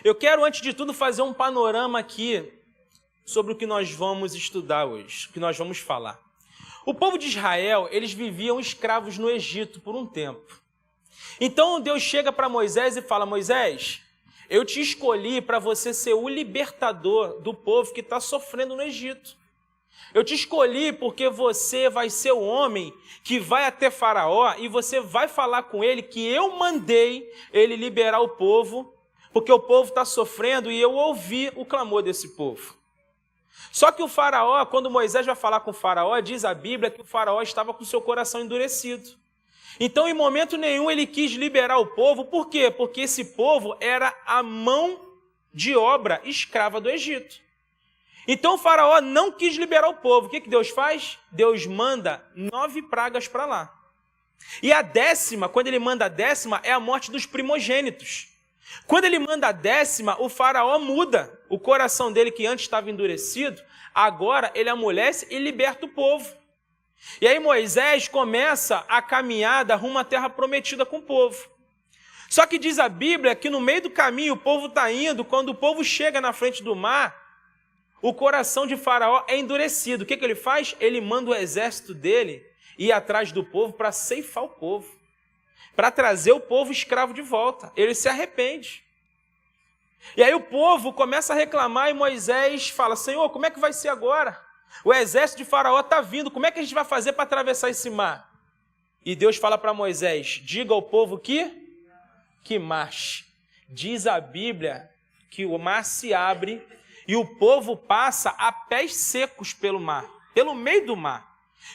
Eu quero, antes de tudo, fazer um panorama aqui sobre o que nós vamos estudar hoje, o que nós vamos falar. O povo de Israel, eles viviam escravos no Egito por um tempo. Então Deus chega para Moisés e fala: Moisés, eu te escolhi para você ser o libertador do povo que está sofrendo no Egito. Eu te escolhi porque você vai ser o homem que vai até Faraó e você vai falar com ele que eu mandei ele liberar o povo, porque o povo está sofrendo e eu ouvi o clamor desse povo. Só que o Faraó, quando Moisés vai falar com o Faraó, diz a Bíblia que o Faraó estava com seu coração endurecido. Então, em momento nenhum, ele quis liberar o povo. Por quê? Porque esse povo era a mão de obra escrava do Egito. Então, o Faraó não quis liberar o povo. O que Deus faz? Deus manda 9 pragas para lá. E a 10ª, quando ele manda a 10ª, é a morte dos primogênitos. Quando ele manda a 10ª, o Faraó muda. O coração dele, que antes estava endurecido, agora ele amolece e liberta o povo. E aí Moisés começa a caminhada rumo à terra prometida com o povo. Só que diz a Bíblia que no meio do caminho o povo está indo, quando o povo chega na frente do mar, o coração de Faraó é endurecido. O que ele faz? Ele manda o exército dele ir atrás do povo para ceifar o povo, para trazer o povo escravo de volta. Ele se arrepende. E aí o povo começa a reclamar e Moisés fala: Senhor, como é que vai ser agora? O exército de Faraó está vindo, como é que a gente vai fazer para atravessar esse mar? E Deus fala para Moisés: diga ao povo que marche. Diz a Bíblia que o mar se abre e o povo passa a pés secos pelo mar, pelo meio do mar.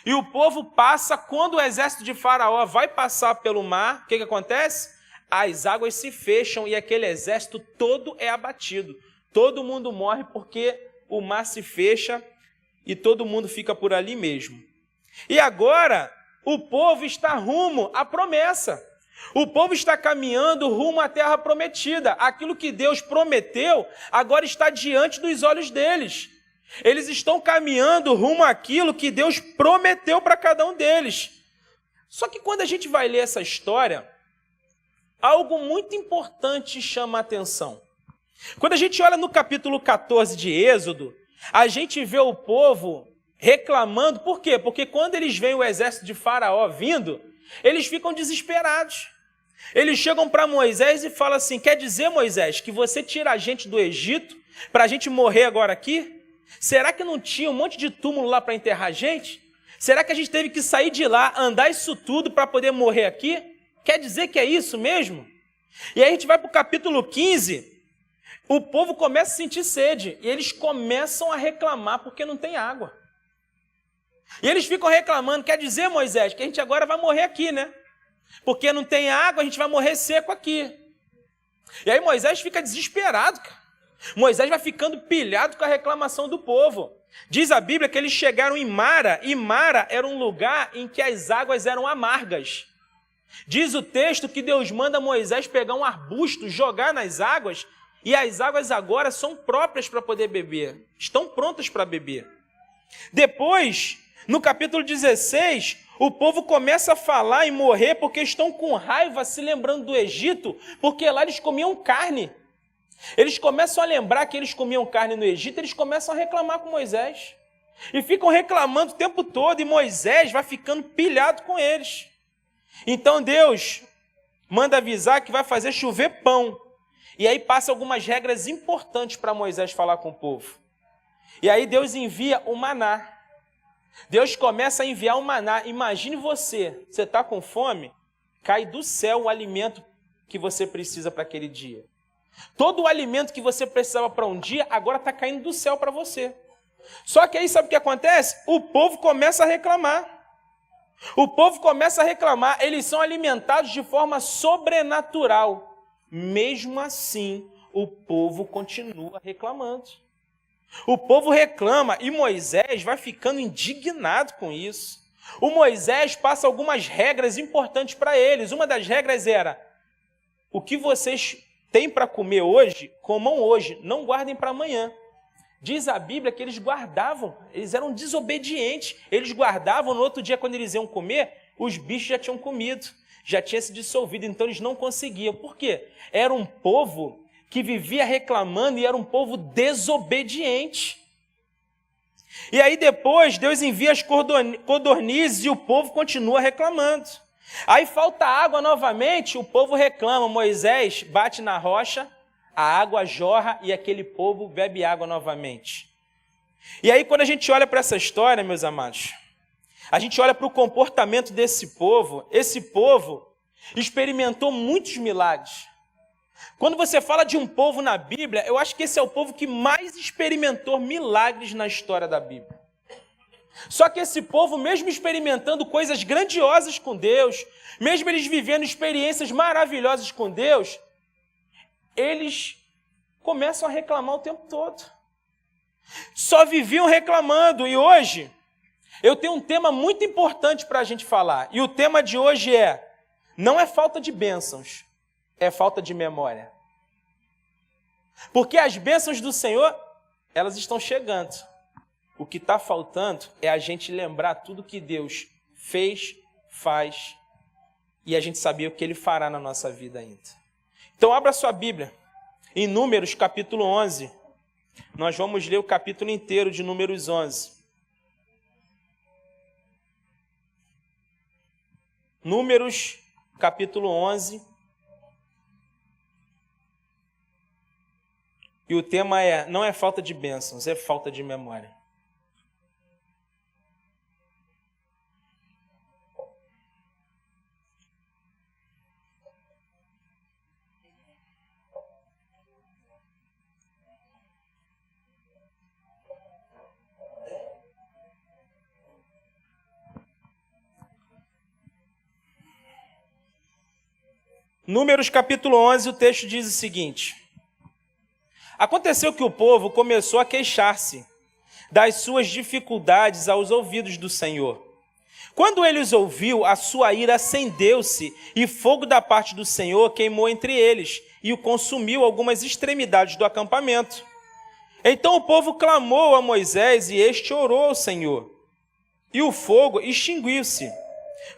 E o povo passa, quando o exército de Faraó vai passar pelo mar, o que acontece? As águas se fecham e aquele exército todo é abatido. Todo mundo morre porque o mar se fecha e todo mundo fica por ali mesmo. E agora, o povo está rumo à promessa. O povo está caminhando rumo à terra prometida. Aquilo que Deus prometeu, agora está diante dos olhos deles. Eles estão caminhando rumo àquilo que Deus prometeu para cada um deles. Só que quando a gente vai ler essa história, algo muito importante chama a atenção. Quando a gente olha no capítulo 14 de Êxodo, a gente vê o povo reclamando. Por quê? Porque quando eles veem o exército de Faraó vindo, eles ficam desesperados. Eles chegam para Moisés e falam assim: quer dizer, Moisés, que você tira a gente do Egito para a gente morrer agora aqui? Será que não tinha um monte de túmulo lá para enterrar a gente? Será que a gente teve que sair de lá, andar isso tudo para poder morrer aqui? Quer dizer que é isso mesmo? E aí a gente vai para o capítulo 15, o povo começa a sentir sede e eles começam a reclamar porque não tem água. E eles ficam reclamando: quer dizer, Moisés, que a gente agora vai morrer aqui, né? Porque não tem água, a gente vai morrer seco aqui. E aí Moisés fica desesperado, cara. Moisés vai ficando pilhado com a reclamação do povo. Diz a Bíblia que eles chegaram em Mara, e Mara era um lugar em que as águas eram amargas. Diz o texto que Deus manda Moisés pegar um arbusto, jogar nas águas, e as águas agora são próprias para poder beber, estão prontas para beber. Depois, no capítulo 16, o povo começa a falar e morrer porque estão com raiva, se lembrando do Egito, porque lá eles comiam carne. Eles começam a lembrar que eles comiam carne no Egito, eles começam a reclamar com Moisés. E ficam reclamando o tempo todo, e Moisés vai ficando pilhado com eles. Então Deus manda avisar que vai fazer chover pão. E aí passa algumas regras importantes para Moisés falar com o povo. E aí Deus envia o maná. Deus começa a enviar o maná. Imagine você está com fome, cai do céu o alimento que você precisa para aquele dia. Todo o alimento que você precisava para um dia, agora está caindo do céu para você. Só que aí sabe o que acontece? O povo começa a reclamar. O povo começa a reclamar, eles são alimentados de forma sobrenatural. Mesmo assim, o povo continua reclamando. O povo reclama e Moisés vai ficando indignado com isso. O Moisés passa algumas regras importantes para eles. Uma das regras era: o que vocês têm para comer hoje, comam hoje, não guardem para amanhã. Diz a Bíblia que eles guardavam, eles eram desobedientes. Eles guardavam, no outro dia, quando eles iam comer, os bichos já tinham comido, já tinha se dissolvido, então eles não conseguiam. Por quê? Era um povo que vivia reclamando e era um povo desobediente. E aí depois Deus envia as codornizes e o povo continua reclamando. Aí falta água novamente, o povo reclama, Moisés bate na rocha, a água jorra e aquele povo bebe água novamente. E aí quando a gente olha para essa história, meus amados, a gente olha para o comportamento desse povo, esse povo experimentou muitos milagres. Quando você fala de um povo na Bíblia, eu acho que esse é o povo que mais experimentou milagres na história da Bíblia. Só que esse povo, mesmo experimentando coisas grandiosas com Deus, mesmo eles vivendo experiências maravilhosas com Deus, eles começam a reclamar o tempo todo. Só viviam reclamando. E hoje, eu tenho um tema muito importante para a gente falar. E o tema de hoje não é falta de bênçãos, é falta de memória. Porque as bênçãos do Senhor, elas estão chegando. O que está faltando é a gente lembrar tudo que Deus fez, faz, e a gente saber o que Ele fará na nossa vida ainda. Então abra sua Bíblia, em Números capítulo 11. Nós vamos ler o capítulo inteiro de Números 11. Números capítulo 11. E o tema não é falta de bênçãos, é falta de memória. Números capítulo 11, o texto diz o seguinte: aconteceu que o povo começou a queixar-se das suas dificuldades aos ouvidos do Senhor. Quando ele os ouviu, a sua ira acendeu-se e fogo da parte do Senhor queimou entre eles e o consumiu algumas extremidades do acampamento. Então o povo clamou a Moisés e este orou ao Senhor. E o fogo extinguiu-se.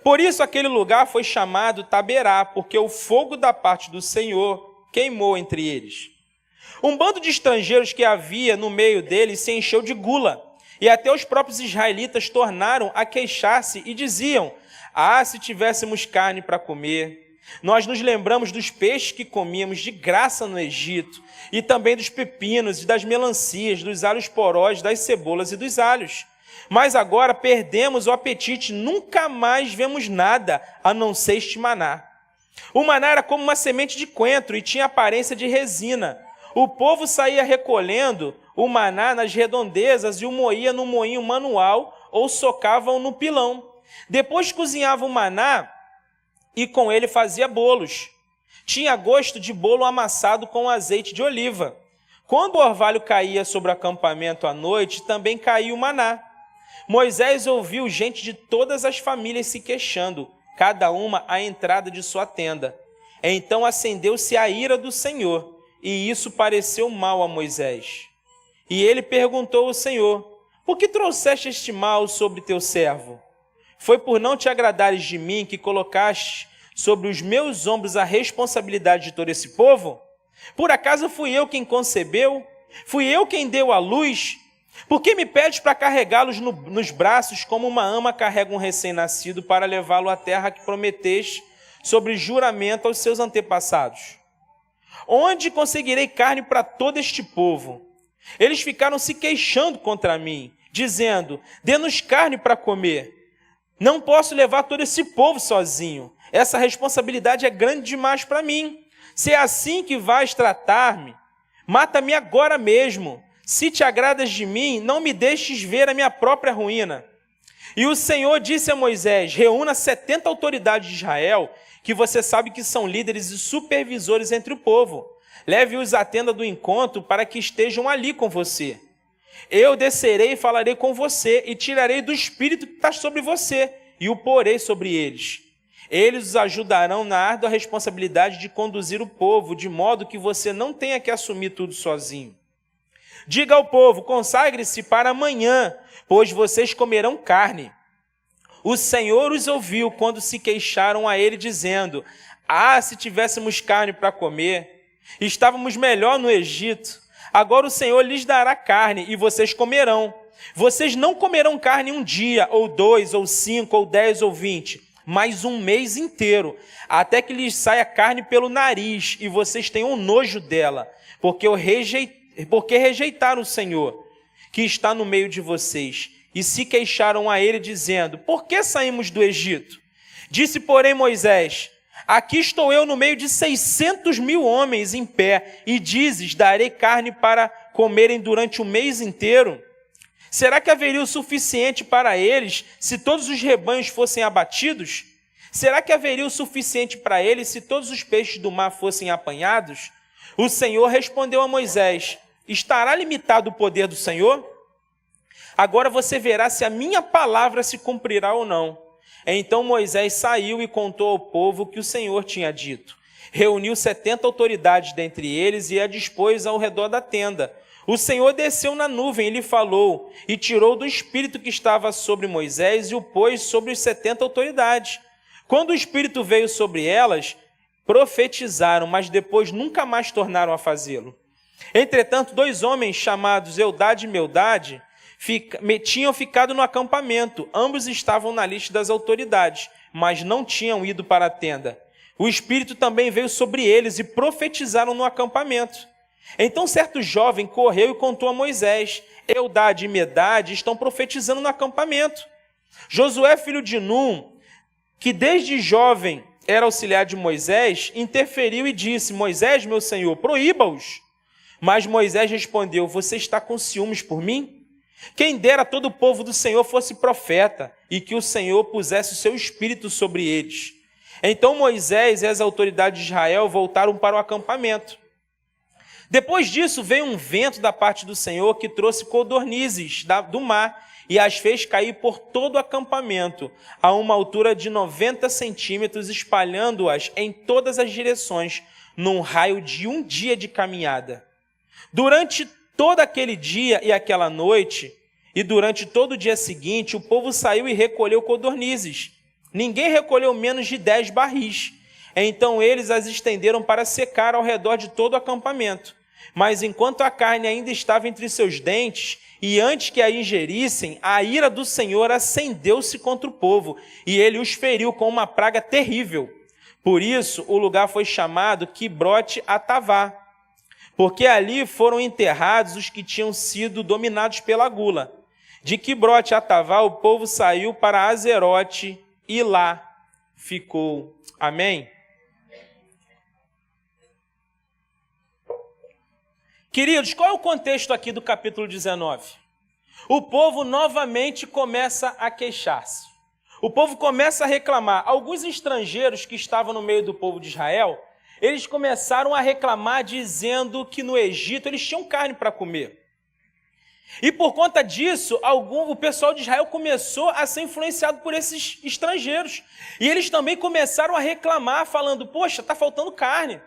Por isso aquele lugar foi chamado Taberá, porque o fogo da parte do Senhor queimou entre eles. Um bando de estrangeiros que havia no meio deles se encheu de gula, e até os próprios israelitas tornaram a queixar-se e diziam: ah, se tivéssemos carne para comer! Nós nos lembramos dos peixes que comíamos de graça no Egito, e também dos pepinos e das melancias, dos alhos porós, das cebolas e dos alhos. Mas agora perdemos o apetite, nunca mais vemos nada, a não ser este maná. O maná era como uma semente de coentro e tinha aparência de resina. O povo saía recolhendo o maná nas redondezas e o moía no moinho manual ou socavam no pilão. Depois cozinhava o maná e com ele fazia bolos. Tinha gosto de bolo amassado com azeite de oliva. Quando o orvalho caía sobre o acampamento à noite, também caía o maná. Moisés ouviu gente de todas as famílias se queixando, cada uma à entrada de sua tenda. Então acendeu-se a ira do Senhor, e isso pareceu mal a Moisés. E ele perguntou ao Senhor: por que trouxeste este mal sobre teu servo? Foi por não te agradares de mim que colocaste sobre os meus ombros a responsabilidade de todo esse povo? Por acaso fui eu quem concebeu? Fui eu quem deu à luz? Por que me pedes para carregá-los nos braços como uma ama carrega um recém-nascido para levá-lo à terra que prometeste sobre juramento aos seus antepassados? Onde conseguirei carne para todo este povo? Eles ficaram se queixando contra mim, dizendo: dê-nos carne para comer. Não posso levar todo esse povo sozinho. Essa responsabilidade é grande demais para mim. Se é assim que vais tratar-me, mata-me agora mesmo. Se te agradas de mim, não me deixes ver a minha própria ruína. E o Senhor disse a Moisés: reúna 70 autoridades de Israel, que você sabe que são líderes e supervisores entre o povo. Leve-os à tenda do encontro para que estejam ali com você. Eu descerei e falarei com você, e tirarei do espírito que está sobre você, e o porei sobre eles. Eles os ajudarão na árdua responsabilidade de conduzir o povo, de modo que você não tenha que assumir tudo sozinho. Diga ao povo: consagre-se para amanhã, pois vocês comerão carne. O Senhor os ouviu quando se queixaram a ele, dizendo: ah, se tivéssemos carne para comer! Estávamos melhor no Egito. Agora o Senhor lhes dará carne e vocês comerão. Vocês não comerão carne um dia, ou 2, ou 5, ou 10, ou 20, mas um mês inteiro, até que lhes saia carne pelo nariz e vocês tenham nojo dela, porque rejeitaram o Senhor, que está no meio de vocês, e se queixaram a ele, dizendo: por que saímos do Egito? Disse, porém, Moisés: aqui estou eu no meio de 600.000 homens em pé, e dizes: darei carne para comerem durante o mês inteiro? Será que haveria o suficiente para eles se todos os rebanhos fossem abatidos? Será que haveria o suficiente para eles se todos os peixes do mar fossem apanhados? O Senhor respondeu a Moisés: estará limitado o poder do Senhor? Agora você verá se a minha palavra se cumprirá ou não. Então Moisés saiu e contou ao povo o que o Senhor tinha dito. Reuniu 70 autoridades dentre eles e a dispôs ao redor da tenda. O Senhor desceu na nuvem e lhe falou, e tirou do Espírito que estava sobre Moisés e o pôs sobre os 70 autoridades. Quando o Espírito veio sobre elas, profetizaram, mas depois nunca mais tornaram a fazê-lo. Entretanto, 2 homens chamados Eldade e Meldade tinham ficado no acampamento. Ambos estavam na lista das autoridades, mas não tinham ido para a tenda. O Espírito também veio sobre eles e profetizaram no acampamento. Então certo jovem correu e contou a Moisés: Eldade e Medade estão profetizando no acampamento. Josué, filho de Num, que desde jovem era auxiliar de Moisés, interferiu e disse: Moisés, meu senhor, proíba-os. Mas Moisés respondeu: você está com ciúmes por mim? Quem dera todo o povo do Senhor fosse profeta, e que o Senhor pusesse o seu espírito sobre eles. Então Moisés e as autoridades de Israel voltaram para o acampamento. Depois disso veio um vento da parte do Senhor que trouxe codornizes do mar e as fez cair por todo o acampamento, a uma altura de 90 centímetros, espalhando-as em todas as direções, num raio de 1 dia de caminhada. Durante todo aquele dia e aquela noite, e durante todo o dia seguinte, o povo saiu e recolheu codornizes. Ninguém recolheu menos de 10 barris. Então eles as estenderam para secar ao redor de todo o acampamento. Mas enquanto a carne ainda estava entre seus dentes, e antes que a ingerissem, a ira do Senhor acendeu-se contra o povo, e ele os feriu com uma praga terrível. Por isso o lugar foi chamado Quibrote Atavá, porque ali foram enterrados os que tinham sido dominados pela gula. De Quibrote Atavá o povo saiu para Azerote, e lá ficou. Amém? Queridos, qual é o contexto aqui do capítulo 19? O povo novamente começa a queixar-se. O povo começa a reclamar. Alguns estrangeiros que estavam no meio do povo de Israel, eles começaram a reclamar dizendo que no Egito eles tinham carne para comer. E por conta disso, o pessoal de Israel começou a ser influenciado por esses estrangeiros. E eles também começaram a reclamar, falando: poxa, está faltando carne.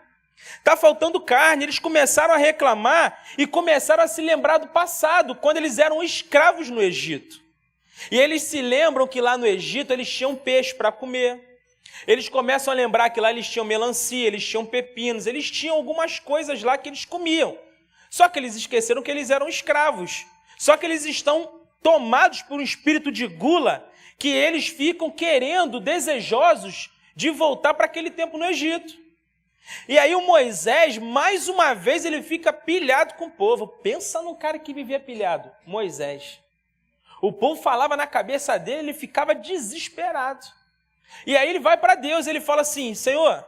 Está faltando carne. Eles começaram a reclamar e começaram a se lembrar do passado, quando eles eram escravos no Egito. E eles se lembram que lá no Egito eles tinham peixe para comer. Eles começam a lembrar que lá eles tinham melancia, eles tinham pepinos, eles tinham algumas coisas lá que eles comiam. Só que eles esqueceram que eles eram escravos. Só que eles estão tomados por um espírito de gula, que eles ficam querendo, desejosos de voltar para aquele tempo no Egito. E aí o Moisés, mais uma vez, ele fica pilhado com o povo. Pensa num cara que vivia pilhado, Moisés. O povo falava na cabeça dele, ele ficava desesperado. E aí ele vai para Deus, ele fala assim: Senhor,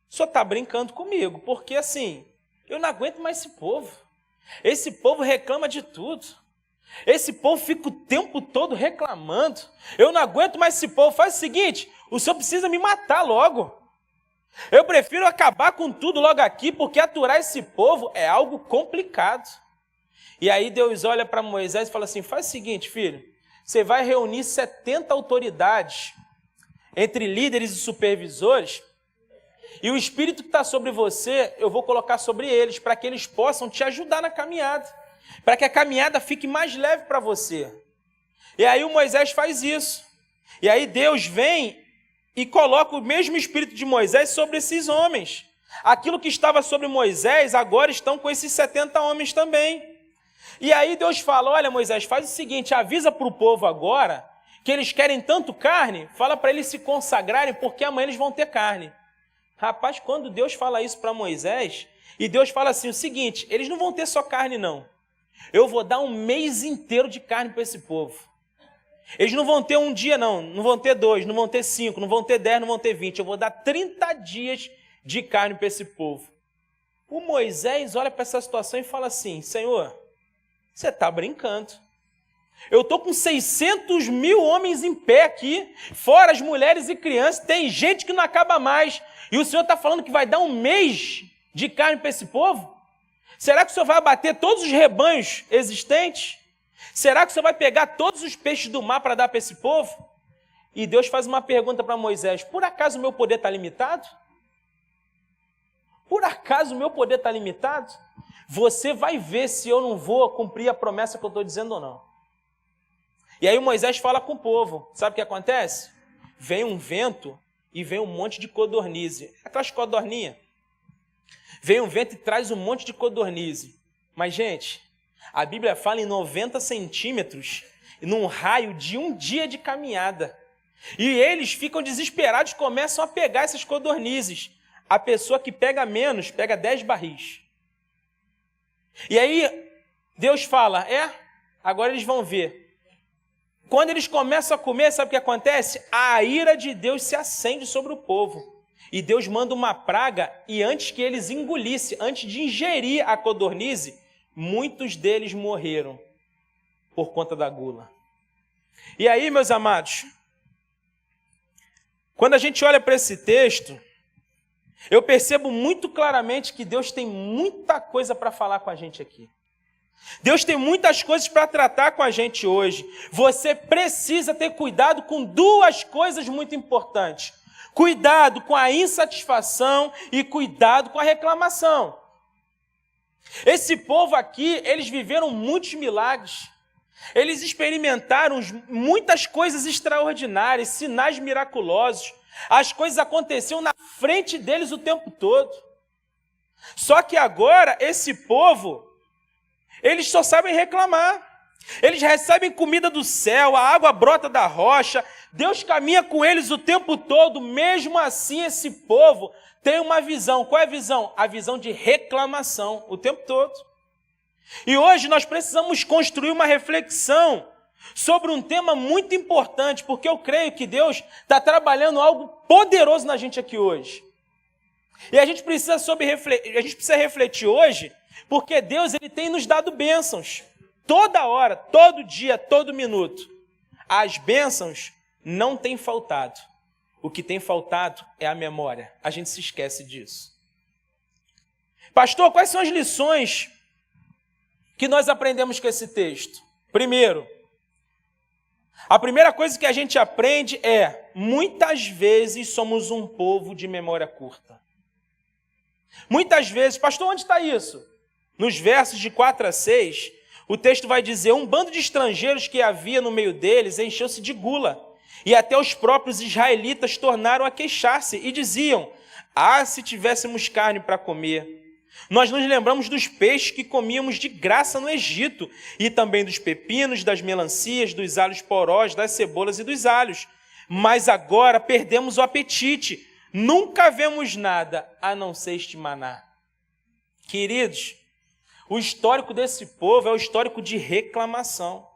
o Senhor está brincando comigo, porque assim, eu não aguento mais esse povo. Esse povo reclama de tudo. Esse povo fica o tempo todo reclamando. Eu não aguento mais esse povo. Faz o seguinte, o Senhor precisa me matar logo. Eu prefiro acabar com tudo logo aqui, porque aturar esse povo é algo complicado. E aí Deus olha para Moisés e fala assim: faz o seguinte, filho, você vai reunir 70 autoridades, entre líderes e supervisores, e o Espírito que está sobre você, eu vou colocar sobre eles, para que eles possam te ajudar na caminhada, para que a caminhada fique mais leve para você. E aí o Moisés faz isso. E aí Deus vem e coloca o mesmo Espírito de Moisés sobre esses homens. Aquilo que estava sobre Moisés, agora estão com esses 70 homens também. E aí Deus fala, olha Moisés, faz o seguinte, avisa para o povo agora, que eles querem tanto carne, fala para eles se consagrarem, porque amanhã eles vão ter carne. Rapaz, quando Deus fala isso para Moisés, e Deus fala assim, o seguinte, eles não vão ter só carne não, eu vou dar um mês inteiro de carne para esse povo. Eles não vão ter um dia não vão ter 2, não vão ter 5, não vão ter 10, não vão ter 20, eu vou dar 30 dias de carne para esse povo. O Moisés olha para essa situação e fala assim, Senhor, você está brincando. Eu estou com 600 mil homens em pé aqui, fora as mulheres e crianças, tem gente que não acaba mais, e o Senhor está falando que vai dar um mês de carne para esse povo? Será que o Senhor vai abater todos os rebanhos existentes? Será que o Senhor vai pegar todos os peixes do mar para dar para esse povo? E Deus faz uma pergunta para Moisés, por acaso o meu poder está limitado? Por acaso o meu poder está limitado? Você vai ver se eu não vou cumprir a promessa que eu estou dizendo ou não. E aí Moisés fala com o povo. Sabe o que acontece? Vem um vento e vem um monte de codornize. Aquelas codorninhas. Vem um vento e traz um monte de codornize. Mas, gente, a Bíblia fala em 90 centímetros, num raio de um dia de caminhada. E eles ficam desesperados, começam a pegar essas codornizes. A pessoa que pega menos, pega 10 barris. E aí, Deus fala, agora eles vão ver. Quando eles começam a comer, sabe o que acontece? A ira de Deus se acende sobre o povo. E Deus manda uma praga, e antes que eles engolissem, antes de ingerir a codornize, muitos deles morreram por conta da gula. E aí, meus amados, quando a gente olha para esse texto, eu percebo muito claramente que Deus tem muita coisa para falar com a gente aqui. Deus tem muitas coisas para tratar com a gente hoje. Você precisa ter cuidado com 2 coisas muito importantes. Cuidado com a insatisfação e cuidado com a reclamação. Esse povo aqui, eles viveram muitos milagres. Eles experimentaram muitas coisas extraordinárias, sinais miraculosos. As coisas aconteciam na frente deles o tempo todo. Só que agora, esse povo, eles só sabem reclamar. Eles recebem comida do céu, a água brota da rocha, Deus caminha com eles o tempo todo. Mesmo assim, esse povo tem uma visão. Qual é a visão? A visão de reclamação o tempo todo. E hoje nós precisamos construir uma reflexão sobre um tema muito importante, porque eu creio que Deus está trabalhando algo poderoso na gente aqui hoje. E a gente precisa refletir hoje, porque Deus ele tem nos dado bênçãos. Toda hora, todo dia, todo minuto. As bênçãos não têm faltado. O que tem faltado é a memória. A gente se esquece disso. Pastor, quais são as lições que nós aprendemos com esse texto? Primeiro, a primeira coisa que a gente aprende é: muitas vezes somos um povo de memória curta. Muitas vezes, pastor, onde está isso? Nos versos de 4 a 6, o texto vai dizer: um bando de estrangeiros que havia no meio deles encheu-se de gula, e até os próprios israelitas tornaram a queixar-se e diziam: ah, se tivéssemos carne para comer! Nós nos lembramos dos peixes que comíamos de graça no Egito, e também dos pepinos, das melancias, dos alhos porós, das cebolas e dos alhos. Mas agora perdemos o apetite, nunca vemos nada a não ser este maná. Queridos, o histórico desse povo é o histórico de reclamação.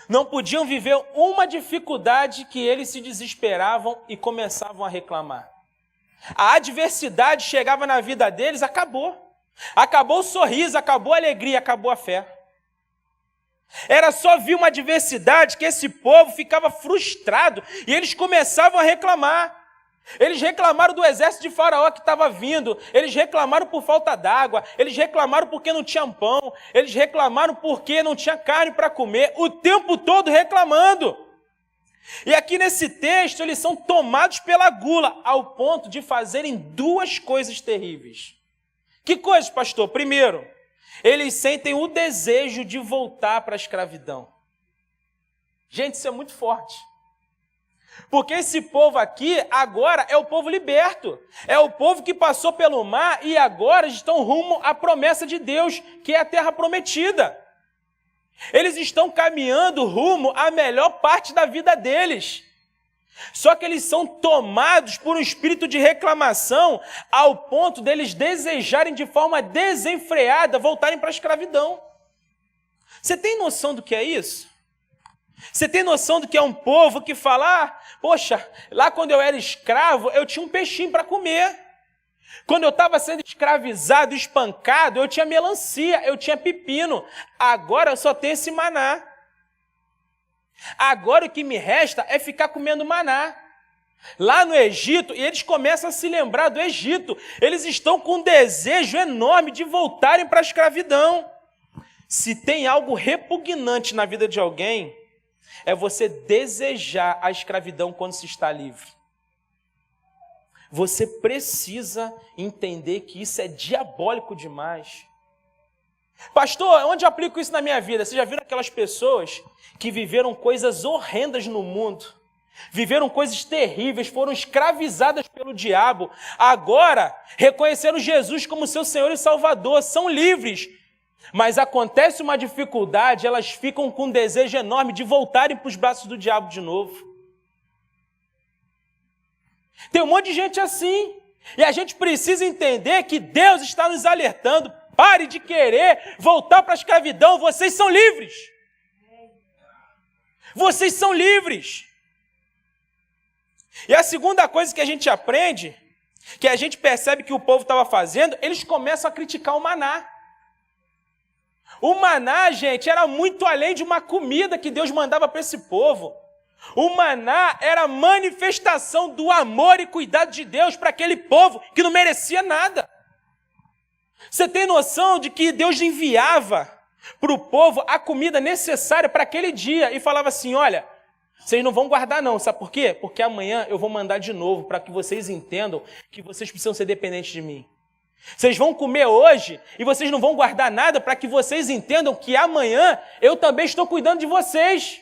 Não podiam viver uma dificuldade que eles se desesperavam e começavam a reclamar. A adversidade chegava na vida deles, acabou. Acabou o sorriso, acabou a alegria, acabou a fé. Era só vir uma adversidade que esse povo ficava frustrado e eles começavam a reclamar. Eles reclamaram do exército de Faraó que estava vindo, eles reclamaram por falta d'água, eles reclamaram porque não tinha pão, eles reclamaram porque não tinha carne para comer, o tempo todo reclamando. E aqui nesse texto eles são tomados pela gula, ao ponto de fazerem 2 coisas terríveis. Que coisas, pastor? Primeiro, eles sentem o desejo de voltar para a escravidão. Gente, isso é muito forte. Porque esse povo aqui, agora, é o povo liberto. É o povo que passou pelo mar e agora estão rumo à promessa de Deus, que é a terra prometida. Eles estão caminhando rumo à melhor parte da vida deles. Só que eles são tomados por um espírito de reclamação ao ponto deles desejarem de forma desenfreada voltarem para a escravidão. Você tem noção do que é isso? Você tem noção do que é um povo que fala, poxa, lá quando eu era escravo, eu tinha um peixinho para comer. Quando eu estava sendo escravizado, espancado, eu tinha melancia, eu tinha pepino. Agora eu só tenho esse maná. Agora o que me resta é ficar comendo maná. Lá no Egito, e eles começam a se lembrar do Egito. Eles estão com um desejo enorme de voltarem para a escravidão. Se tem algo repugnante na vida de alguém, é você desejar a escravidão quando se está livre. Você precisa entender que isso é diabólico demais. Pastor, onde eu aplico isso na minha vida? Você já viram aquelas pessoas que viveram coisas horrendas no mundo? Viveram coisas terríveis, foram escravizadas pelo diabo. Agora, reconheceram Jesus como seu Senhor e Salvador, são livres. Mas acontece uma dificuldade, elas ficam com um desejo enorme de voltarem para os braços do diabo de novo. Tem um monte de gente assim. E a gente precisa entender que Deus está nos alertando. Pare de querer voltar para a escravidão. Vocês são livres. Vocês são livres. E a segunda coisa que a gente aprende, que a gente percebe que o povo estava fazendo, eles começam a criticar o maná. O maná, gente, era muito além de uma comida que Deus mandava para esse povo. O maná era a manifestação do amor e cuidado de Deus para aquele povo que não merecia nada. Você tem noção de que Deus enviava para o povo a comida necessária para aquele dia e falava assim, olha, vocês não vão guardar não, sabe por quê? Porque amanhã eu vou mandar de novo para que vocês entendam que vocês precisam ser dependentes de mim. Vocês vão comer hoje e vocês não vão guardar nada para que vocês entendam que amanhã eu também estou cuidando de vocês.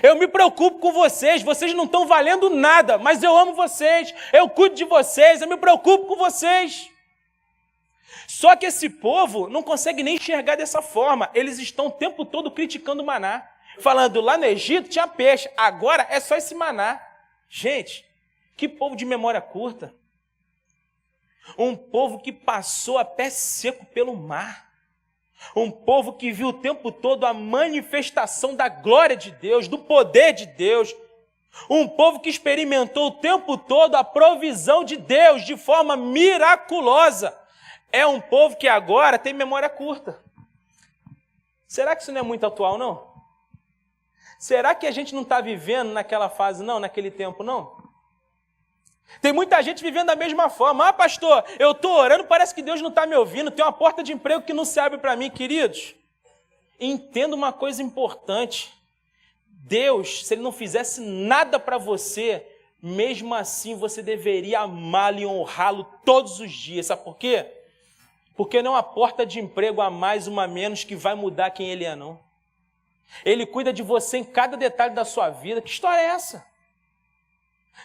Eu me preocupo com vocês, vocês não estão valendo nada, mas eu amo vocês, eu cuido de vocês, eu me preocupo com vocês. Só que esse povo não consegue nem enxergar dessa forma, eles estão o tempo todo criticando o maná, falando lá no Egito tinha peixe, agora é só esse maná. Gente, que povo de memória curta. Um povo que passou a pé seco pelo mar. Um povo que viu o tempo todo a manifestação da glória de Deus, do poder de Deus. Um povo que experimentou o tempo todo a provisão de Deus de forma miraculosa. É um povo que agora tem memória curta. Será que isso não é muito atual, não? Será que a gente não está vivendo naquela fase, não? Naquele tempo, não? Tem muita gente vivendo da mesma forma. Ah, pastor, eu estou orando, parece que Deus não está me ouvindo. Tem uma porta de emprego que não se abre para mim, queridos. Entenda uma coisa importante. Deus, se Ele não fizesse nada para você, mesmo assim você deveria amá-lo e honrá-lo todos os dias. Sabe por quê? Porque não é uma porta de emprego a mais, uma a menos, que vai mudar quem Ele é, não. Ele cuida de você em cada detalhe da sua vida. Que história é essa?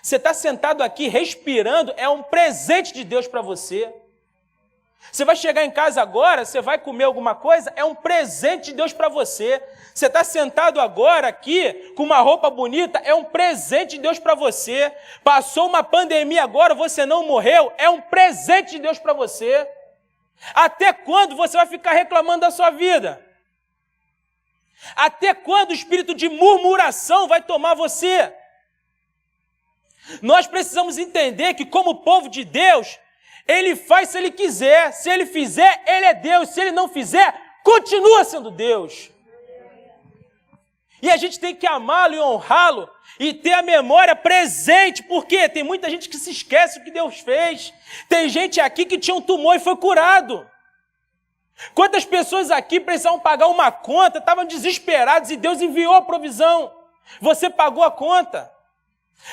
Você está sentado aqui respirando, é um presente de Deus para você. Você vai chegar em casa agora, você vai comer alguma coisa, é um presente de Deus para você. Você está sentado agora aqui com uma roupa bonita, é um presente de Deus para você. Passou uma pandemia agora, você não morreu, é um presente de Deus para você. Até quando você vai ficar reclamando da sua vida? Até quando o espírito de murmuração vai tomar você? Nós precisamos entender que, como povo de Deus, Ele faz se Ele quiser. Se Ele fizer, Ele é Deus. Se Ele não fizer, continua sendo Deus. E a gente tem que amá-lo e honrá-lo e ter a memória presente, porque tem muita gente que se esquece o que Deus fez. Tem gente aqui que tinha um tumor e foi curado. Quantas pessoas aqui precisavam pagar uma conta, estavam desesperados e Deus enviou a provisão. Você pagou a conta.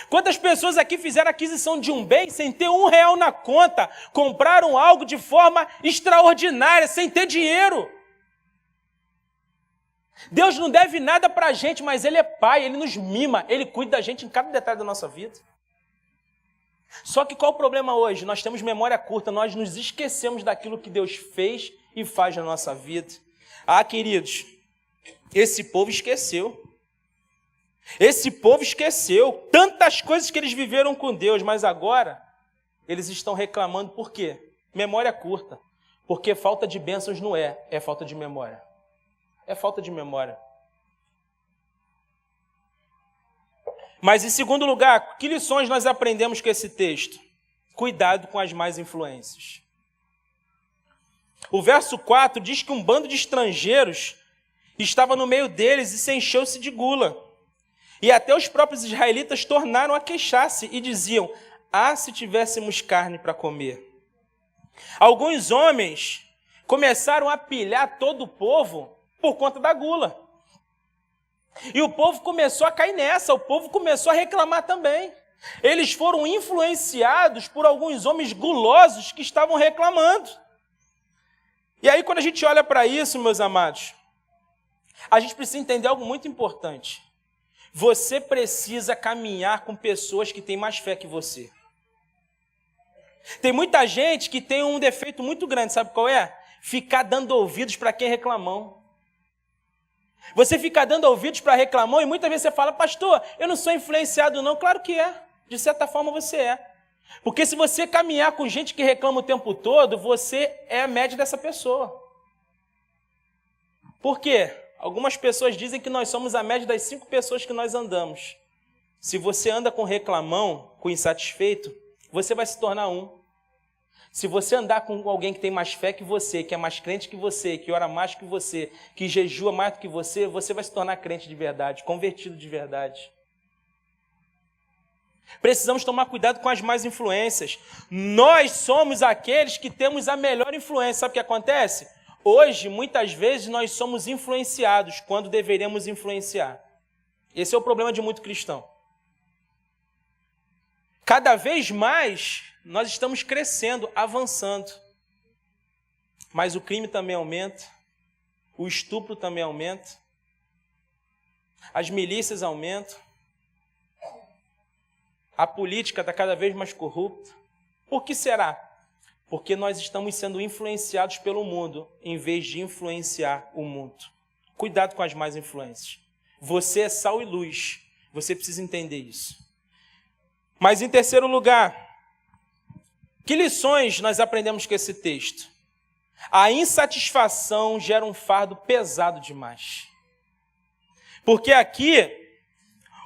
Quantas pessoas aqui fizeram aquisição de um bem sem ter R$1 na conta, compraram algo de forma extraordinária, sem ter dinheiro? Deus não deve nada para a gente, mas Ele é Pai, Ele nos mima, Ele cuida da gente em cada detalhe da nossa vida. Só que qual o problema hoje? Nós temos memória curta, nós nos esquecemos daquilo que Deus fez e faz na nossa vida. Ah, queridos, esse povo esqueceu. Esse povo esqueceu tantas coisas que eles viveram com Deus, mas agora eles estão reclamando por quê? Memória curta. Porque falta de bênçãos não é falta de memória. É falta de memória. Mas em segundo lugar, que lições nós aprendemos com esse texto? Cuidado com as más influências. O verso 4 diz que um bando de estrangeiros estava no meio deles e se encheu-se de gula. E até os próprios israelitas tornaram a queixar-se e diziam: ah, se tivéssemos carne para comer. Alguns homens começaram a pilhar todo o povo por conta da gula. E o povo começou a cair nessa, o povo começou a reclamar também. Eles foram influenciados por alguns homens gulosos que estavam reclamando. E aí, quando a gente olha para isso, meus amados, a gente precisa entender algo muito importante. Você precisa caminhar com pessoas que têm mais fé que você. Tem muita gente que tem um defeito muito grande, sabe qual é? Ficar dando ouvidos para quem é reclamão. Você fica dando ouvidos para reclamão e muitas vezes você fala: pastor, eu não sou influenciado não. Claro que é, de certa forma você é. Porque se você caminhar com gente que reclama o tempo todo, você é a média dessa pessoa. Por quê? Algumas pessoas dizem que nós somos a média das 5 pessoas que nós andamos. Se você anda com reclamão, com insatisfeito, você vai se tornar um. Se você andar com alguém que tem mais fé que você, que é mais crente que você, que ora mais que você, que jejua mais do que você, você vai se tornar crente de verdade, convertido de verdade. Precisamos tomar cuidado com as más influências. Nós somos aqueles que temos a melhor influência. Sabe o que acontece? Hoje, muitas vezes, nós somos influenciados quando deveríamos influenciar. Esse é o problema de muito cristão. Cada vez mais, nós estamos crescendo, avançando. Mas o crime também aumenta, o estupro também aumenta, as milícias aumentam, a política está cada vez mais corrupta. Por que será? Porque nós estamos sendo influenciados pelo mundo, em vez de influenciar o mundo. Cuidado com as más influências. Você é sal e luz. Você precisa entender isso. Mas em terceiro lugar, que lições nós aprendemos com esse texto? A insatisfação gera um fardo pesado demais. Porque aqui,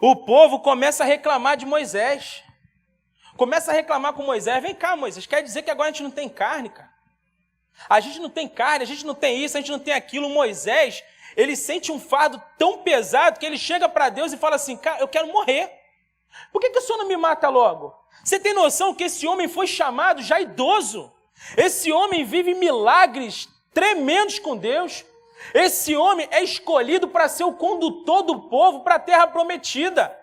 o povo começa a reclamar de Moisés. Começa a reclamar com Moisés. Vem cá, Moisés, quer dizer que agora a gente não tem carne, cara? A gente não tem carne, a gente não tem isso, a gente não tem aquilo. Moisés, ele sente um fardo tão pesado que ele chega para Deus e fala assim: cara, eu quero morrer. Por que o Senhor não me mata logo? Você tem noção que esse homem foi chamado já idoso? Esse homem vive milagres tremendos com Deus. Esse homem é escolhido para ser o condutor do povo para a terra prometida.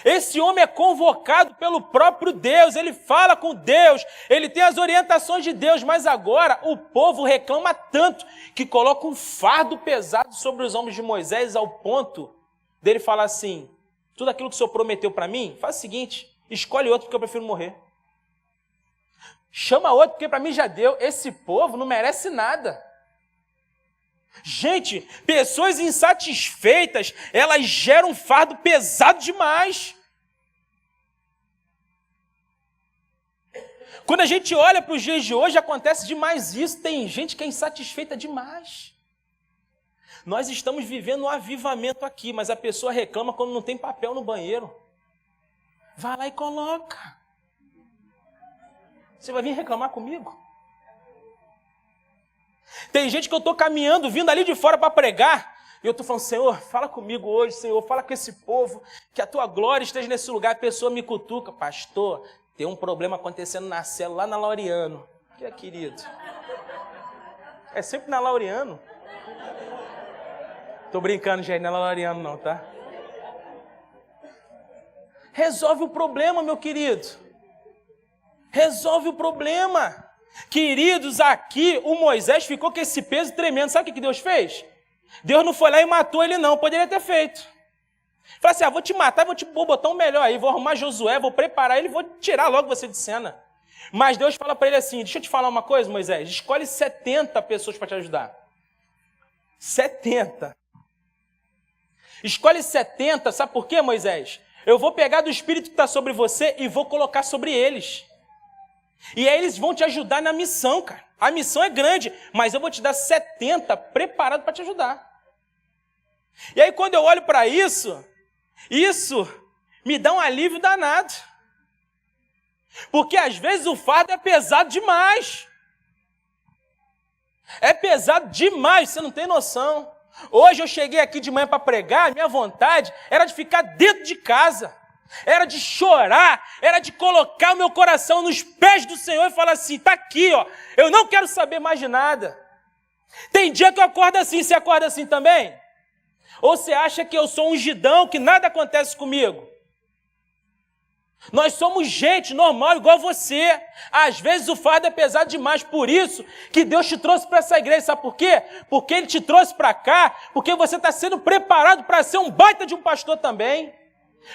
Esse homem é convocado pelo próprio Deus, ele fala com Deus, ele tem as orientações de Deus, mas agora o povo reclama tanto que coloca um fardo pesado sobre os ombros de Moisés ao ponto dele falar assim: tudo aquilo que o Senhor prometeu para mim, faz o seguinte, escolhe outro porque eu prefiro morrer. Chama outro porque para mim já deu. Esse povo não merece nada. Gente, pessoas insatisfeitas, elas geram um fardo pesado demais. Quando a gente olha para os dias de hoje, acontece demais isso. Tem gente que é insatisfeita demais. Nós estamos vivendo um avivamento aqui, mas a pessoa reclama quando não tem papel no banheiro. Vai lá e coloca. Você vai vir reclamar comigo? Tem gente que eu estou caminhando, vindo ali de fora para pregar, e eu estou falando: Senhor, fala comigo hoje, Senhor, fala com esse povo, que a tua glória esteja nesse lugar. A pessoa me cutuca: pastor, tem um problema acontecendo na célula, lá na Laureano. Que é, querido? É sempre na Laureano. Estou brincando, gente, não é na Laureano não, tá? Resolve o problema, meu querido. Resolve o problema. Queridos, aqui o Moisés ficou com esse peso tremendo. Sabe o que Deus fez? Deus não foi lá e matou ele não, poderia ter feito. Fala assim, vou te matar, vou botar um melhor aí, vou arrumar Josué, vou preparar ele, vou tirar logo você de cena. Mas Deus fala para ele assim, deixa eu te falar uma coisa, Moisés, escolhe 70 pessoas para te ajudar. 70. Escolhe 70, sabe por quê, Moisés? Eu vou pegar do Espírito que está sobre você e vou colocar sobre eles. E aí eles vão te ajudar na missão, cara. A missão é grande, mas eu vou te dar 70 preparados para te ajudar. E aí quando eu olho para isso me dá um alívio danado. Porque às vezes o fardo é pesado demais. É pesado demais, você não tem noção. Hoje eu cheguei aqui de manhã para pregar, minha vontade era de ficar dentro de casa. Era de chorar, era de colocar o meu coração nos pés do Senhor e falar assim, está aqui, ó, eu não quero saber mais de nada. Tem dia que eu acordo assim, você acorda assim também? Ou você acha que eu sou um ungidão, que nada acontece comigo? Nós somos gente normal, igual você. Às vezes o fardo é pesado demais, por isso que Deus te trouxe para essa igreja. Sabe por quê? Porque Ele te trouxe para cá, porque você está sendo preparado para ser um baita de um pastor também.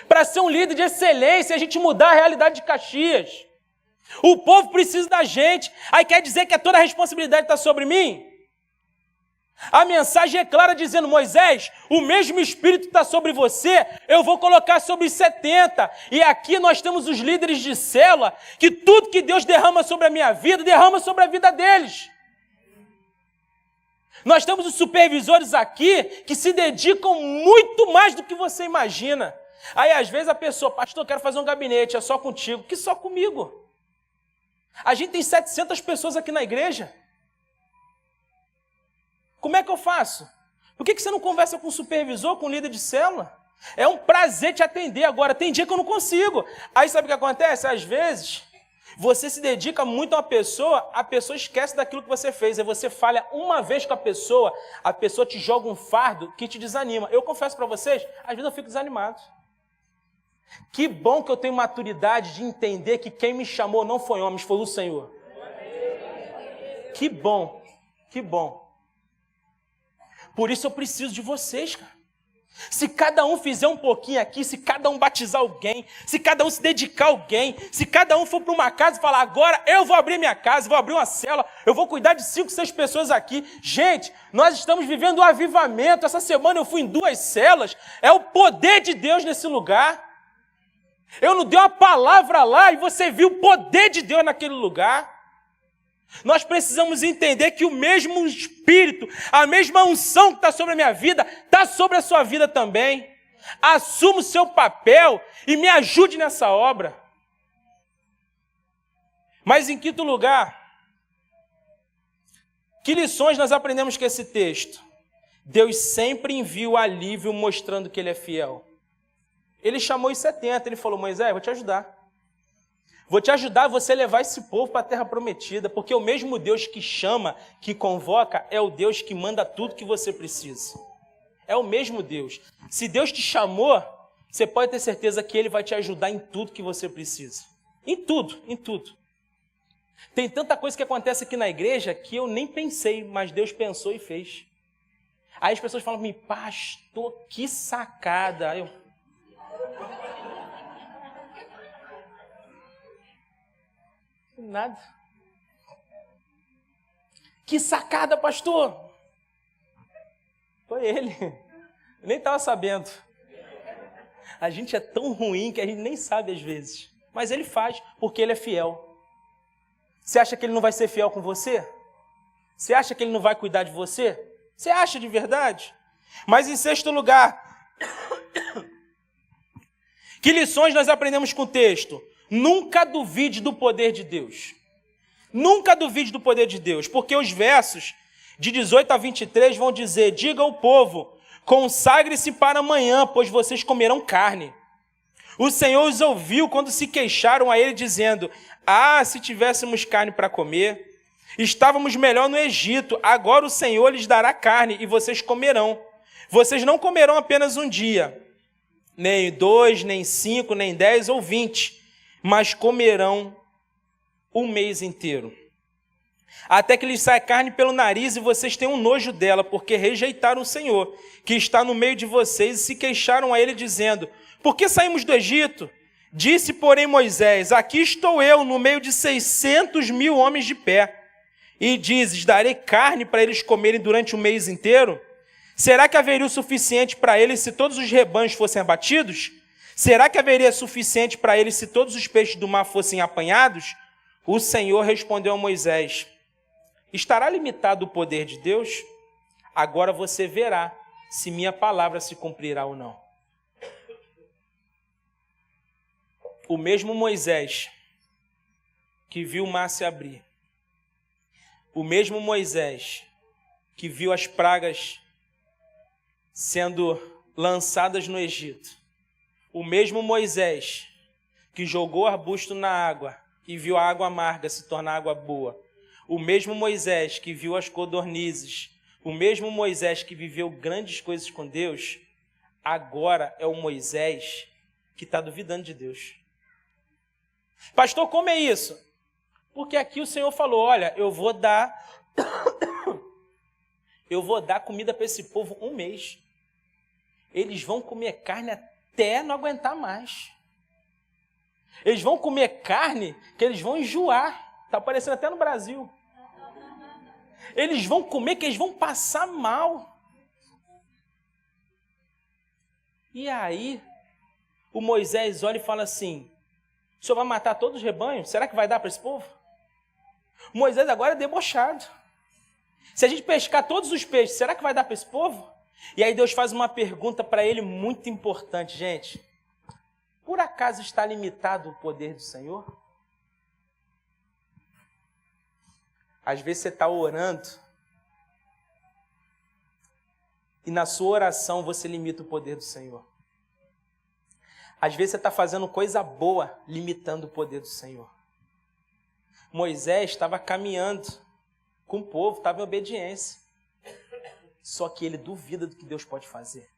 Para ser um líder de excelência, a gente mudar a realidade de Caxias. O povo precisa da gente. Aí quer dizer que toda a responsabilidade está sobre mim? A mensagem é clara dizendo, Moisés, o mesmo Espírito está sobre você, eu vou colocar sobre os 70. E aqui nós temos os líderes de célula, que tudo que Deus derrama sobre a minha vida, derrama sobre a vida deles. Nós temos os supervisores aqui, que se dedicam muito mais do que você imagina. Aí às vezes a pessoa, pastor, eu quero fazer um gabinete, é só contigo. Que só comigo? A gente tem 700 pessoas aqui na igreja. Como é que eu faço? Por que você não conversa com o supervisor, com o líder de célula? É um prazer te atender. Agora, tem dia que eu não consigo. Aí sabe o que acontece? Às vezes, você se dedica muito a pessoa esquece daquilo que você fez. Aí você falha uma vez com a pessoa te joga um fardo que te desanima. Eu confesso para vocês, às vezes eu fico desanimado. Que bom que eu tenho maturidade de entender que quem me chamou não foi homens, foi o Senhor. Que bom, que bom. Por isso eu preciso de vocês, cara. Se cada um fizer um pouquinho aqui, se cada um batizar alguém, se cada um se dedicar a alguém, se cada um for para uma casa e falar, agora eu vou abrir minha casa, vou abrir uma célula, eu vou cuidar de 5, 6 pessoas aqui. Gente, nós estamos vivendo um avivamento. Essa semana eu fui em 2 células, é o poder de Deus nesse lugar. Eu não dei uma palavra lá e você viu o poder de Deus naquele lugar. Nós precisamos entender que o mesmo Espírito, a mesma unção que está sobre a minha vida, está sobre a sua vida também. Assuma o seu papel e me ajude nessa obra. Mas em quinto lugar, que lições nós aprendemos com esse texto? Deus sempre envia o alívio mostrando que Ele é fiel. Ele chamou os 70, Ele falou, Moisés, vou te ajudar. Vou te ajudar a você levar esse povo para a terra prometida, porque o mesmo Deus que chama, que convoca, é o Deus que manda tudo que você precisa. É o mesmo Deus. Se Deus te chamou, você pode ter certeza que Ele vai te ajudar em tudo que você precisa. Em tudo, em tudo. Tem tanta coisa que acontece aqui na igreja que eu nem pensei, mas Deus pensou e fez. Aí as pessoas falam para mim, pastor, que sacada. Aí eu... Nada. Que sacada, pastor! Foi ele. Eu nem estava sabendo. A gente é tão ruim que a gente nem sabe às vezes. Mas Ele faz, porque Ele é fiel. Você acha que Ele não vai ser fiel com você? Você acha que Ele não vai cuidar de você? Você acha de verdade? Mas em sexto lugar, que lições nós aprendemos com o texto? Nunca duvide do poder de Deus. Nunca duvide do poder de Deus, porque os versos de 18 a 23 vão dizer, diga ao povo, consagre-se para amanhã, pois vocês comerão carne. O Senhor os ouviu quando se queixaram a Ele, dizendo, se tivéssemos carne para comer, estávamos melhor no Egito, agora o Senhor lhes dará carne e vocês comerão. Vocês não comerão apenas um dia, nem 2, nem 5, nem 10 ou 20, mas comerão um mês inteiro. até que lhes saia carne pelo nariz e vocês tenham nojo dela, porque rejeitaram o Senhor, que está no meio de vocês, e se queixaram a ele, dizendo: por que saímos do Egito? Disse, porém, Moisés: aqui estou eu, no meio de 600.000 homens de pé. E dizes: darei carne para eles comerem durante um mês inteiro? Será que haveria o suficiente para eles se todos os rebanhos fossem abatidos? Será que haveria suficiente para eles se todos os peixes do mar fossem apanhados? O Senhor respondeu a Moisés: estará limitado o poder de Deus? Agora você verá se minha palavra se cumprirá ou não. O mesmo Moisés que viu o mar se abrir, o mesmo Moisés que viu as pragas sendo lançadas no Egito, o mesmo Moisés que jogou arbusto na água e viu a água amarga se tornar água boa, o mesmo Moisés que viu as codornizes, o mesmo Moisés que viveu grandes coisas com Deus, agora é o Moisés que está duvidando de Deus. Pastor, como é isso? Porque aqui o Senhor falou: olha, eu vou dar comida para esse povo um mês. Eles vão comer carne até não aguentar mais. Eles vão comer carne que eles vão enjoar. Está aparecendo até no Brasil. Eles vão comer que eles vão passar mal. E aí, o Moisés olha e fala assim: o Senhor vai matar todos os rebanhos? Será que vai dar para esse povo? Moisés agora é debochado. Se a gente pescar todos os peixes, será que vai dar para esse povo? E aí Deus faz uma pergunta para ele muito importante, gente. Por acaso está limitado o poder do Senhor? Às vezes você está orando e na sua oração você limita o poder do Senhor. Às vezes você está fazendo coisa boa, limitando o poder do Senhor. Moisés estava caminhando com o povo, estava em obediência. Só que ele duvida do que Deus pode fazer.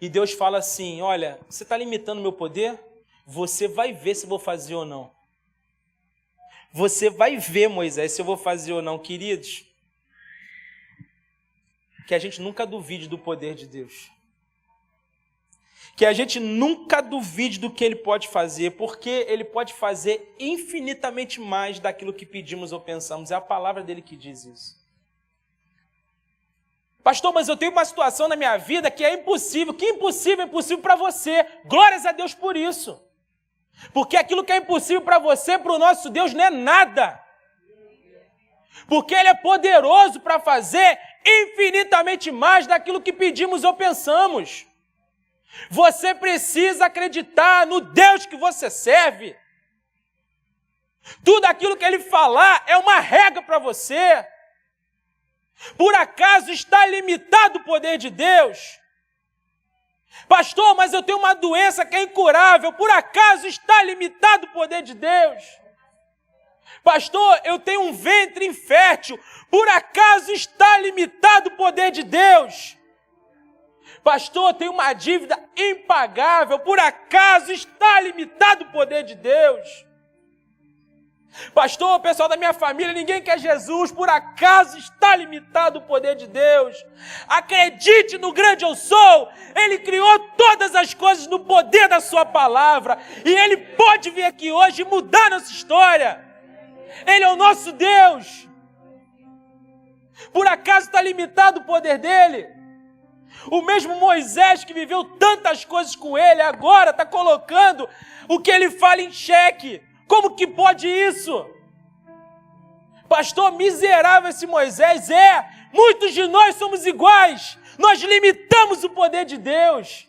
E Deus fala assim: olha, você está limitando o meu poder? Você vai ver se eu vou fazer ou não. Você vai ver, Moisés, se eu vou fazer ou não. Queridos, que a gente nunca duvide do poder de Deus. Que a gente nunca duvide do que Ele pode fazer, porque Ele pode fazer infinitamente mais daquilo que pedimos ou pensamos. É a palavra dele que diz isso. Pastor, mas eu tenho uma situação na minha vida que é impossível. Que impossível é impossível para você. Glórias a Deus por isso. Porque aquilo que é impossível para você, para o nosso Deus, não é nada. Porque Ele é poderoso para fazer infinitamente mais daquilo que pedimos ou pensamos. Você precisa acreditar no Deus que você serve. Tudo aquilo que Ele falar é uma regra para você. Por acaso está limitado o poder de Deus? Pastor, mas eu tenho uma doença que é incurável. Por acaso está limitado o poder de Deus? Pastor, eu tenho um ventre infértil. Por acaso está limitado o poder de Deus? Pastor, eu tenho uma dívida impagável. Por acaso está limitado o poder de Deus? Pastor, o pessoal da minha família, ninguém quer Jesus. Por acaso está limitado o poder de Deus? Acredite no grande eu sou. Ele criou todas as coisas no poder da sua palavra. E Ele pode vir aqui hoje e mudar nossa história. Ele é o nosso Deus. Por acaso está limitado o poder dele? O mesmo Moisés que viveu tantas coisas com ele, agora está colocando o que ele fala em xeque. Como que pode isso? Pastor, miserável esse Moisés é. Muitos de nós somos iguais. Nós limitamos o poder de Deus.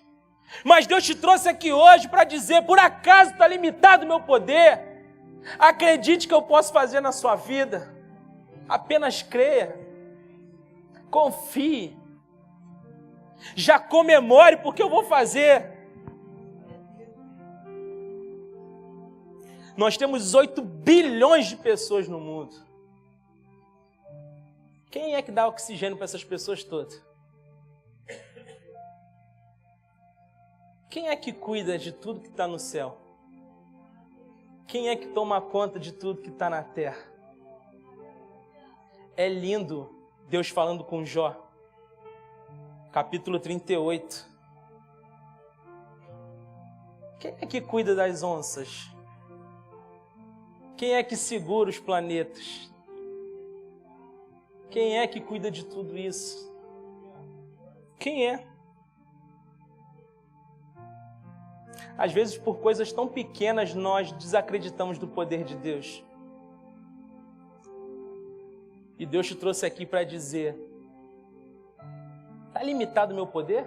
Mas Deus te trouxe aqui hoje para dizer: por acaso está limitado o meu poder? Acredite que eu posso fazer na sua vida. Apenas creia. Confie. Já comemore porque eu vou fazer. Nós temos 8 bilhões de pessoas no mundo. Quem é que dá oxigênio para essas pessoas todas? Quem é que cuida de tudo que está no céu? Quem é que toma conta de tudo que está na terra? É lindo Deus falando com Jó. Capítulo 38. Quem é que cuida das onças? Quem é que segura os planetas? Quem é que cuida de tudo isso? Quem é? Às vezes, por coisas tão pequenas, nós desacreditamos do poder de Deus. E Deus te trouxe aqui para dizer: está limitado o meu poder?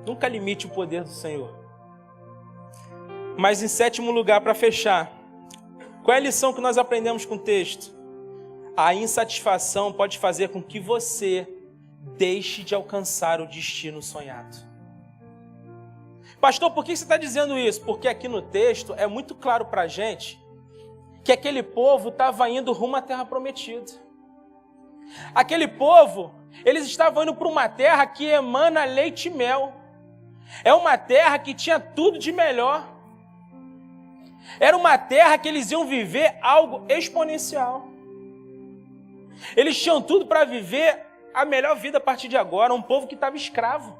Nunca limite o poder do Senhor. Mas em sétimo lugar, para fechar, qual é a lição que nós aprendemos com o texto? A insatisfação pode fazer com que você deixe de alcançar o destino sonhado. Pastor, por que você está dizendo isso? Porque aqui no texto é muito claro para a gente que aquele povo estava indo rumo à terra prometida. Aquele povo, eles estavam indo para uma terra que emana leite e mel. É uma terra que tinha tudo de melhor. Era uma terra que eles iam viver algo exponencial. Eles tinham tudo para viver a melhor vida a partir de agora, um povo que estava escravo.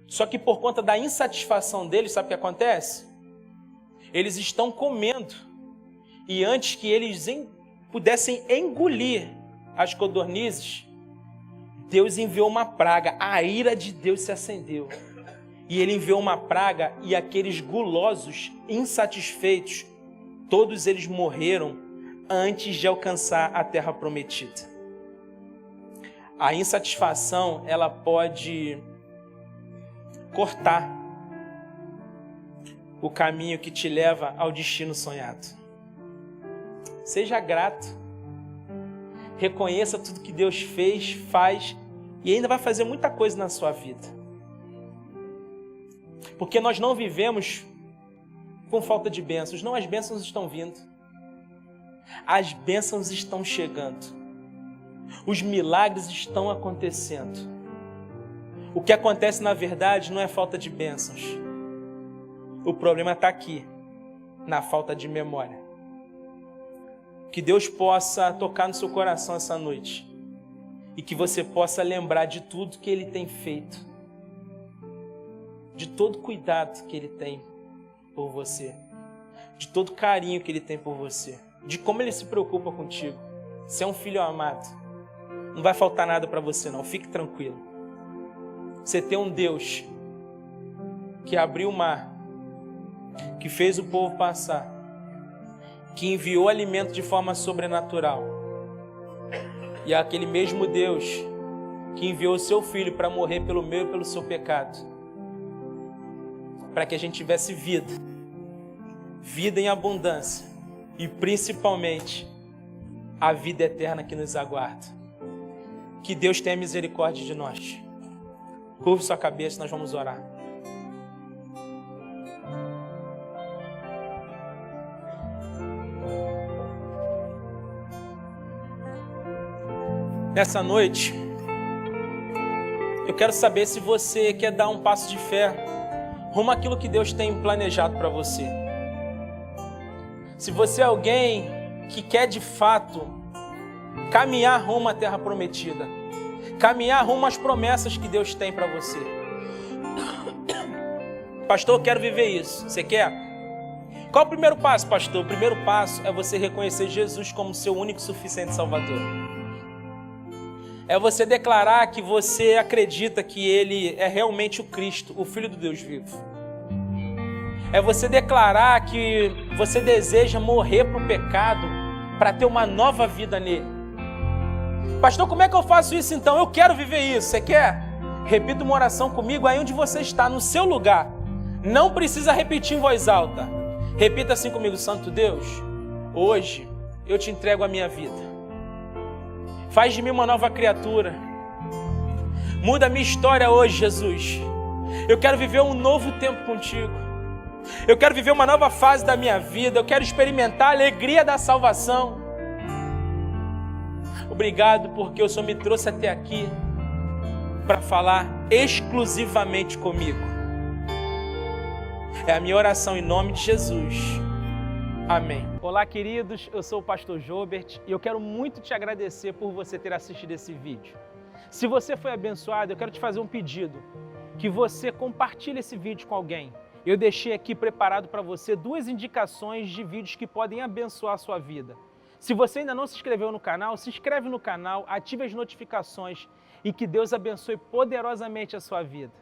Só que por conta da insatisfação deles, sabe o que acontece? Eles estão comendo. E antes que eles pudessem engolir as codornizes, Deus enviou uma praga. A ira de Deus se acendeu. E ele enviou uma praga e aqueles gulosos, insatisfeitos, todos eles morreram antes de alcançar a terra prometida. A insatisfação, ela pode cortar o caminho que te leva ao destino sonhado. Seja grato. Reconheça tudo que Deus fez, faz e ainda vai fazer muita coisa na sua vida. Porque nós não vivemos com falta de bênçãos. Não, as bênçãos estão vindo. As bênçãos estão chegando. Os milagres estão acontecendo. O que acontece na verdade não é falta de bênçãos. O problema está aqui, na falta de memória. Que Deus possa tocar no seu coração essa noite. E que você possa lembrar de tudo que Ele tem feito. De todo cuidado que Ele tem por você. De todo carinho que Ele tem por você. De como Ele se preocupa contigo. Você é um filho amado. Não vai faltar nada para você não, fique tranquilo. Você tem um Deus que abriu o mar, que fez o povo passar, que enviou alimento de forma sobrenatural. E é aquele mesmo Deus que enviou o seu Filho para morrer pelo meu e pelo seu pecado. Para que a gente tivesse vida. Vida em abundância. E principalmente, a vida eterna que nos aguarda. Que Deus tenha misericórdia de nós. Curve sua cabeça, nós vamos orar. Nessa noite, eu quero saber se você quer dar um passo de fé rumo àquilo que Deus tem planejado para você. Se você é alguém que quer de fato caminhar rumo à terra prometida, caminhar rumo às promessas que Deus tem para você. Pastor, eu quero viver isso. Você quer? Qual o primeiro passo, pastor? O primeiro passo é você reconhecer Jesus como seu único e suficiente Salvador. É você declarar que você acredita que Ele é realmente o Cristo, o Filho do Deus vivo. É você declarar que você deseja morrer para o pecado para ter uma nova vida nele. Pastor, como é que eu faço isso então? Eu quero viver isso. Você quer? Repita uma oração comigo aí onde você está, no seu lugar. Não precisa repetir em voz alta. Repita assim comigo: Santo Deus, hoje eu te entrego a minha vida. Faz de mim uma nova criatura. Muda a minha história hoje, Jesus. Eu quero viver um novo tempo contigo. Eu quero viver uma nova fase da minha vida. Eu quero experimentar a alegria da salvação. Obrigado porque o Senhor me trouxe até aqui para falar exclusivamente comigo. É a minha oração em nome de Jesus. Amém. Olá, queridos, eu sou o pastor Jobert e eu quero muito te agradecer por você ter assistido esse vídeo. Se você foi abençoado, eu quero te fazer um pedido, que você compartilhe esse vídeo com alguém. Eu deixei aqui preparado para você 2 indicações de vídeos que podem abençoar a sua vida. Se você ainda não se inscreveu no canal, se inscreve no canal, ative as notificações e que Deus abençoe poderosamente a sua vida.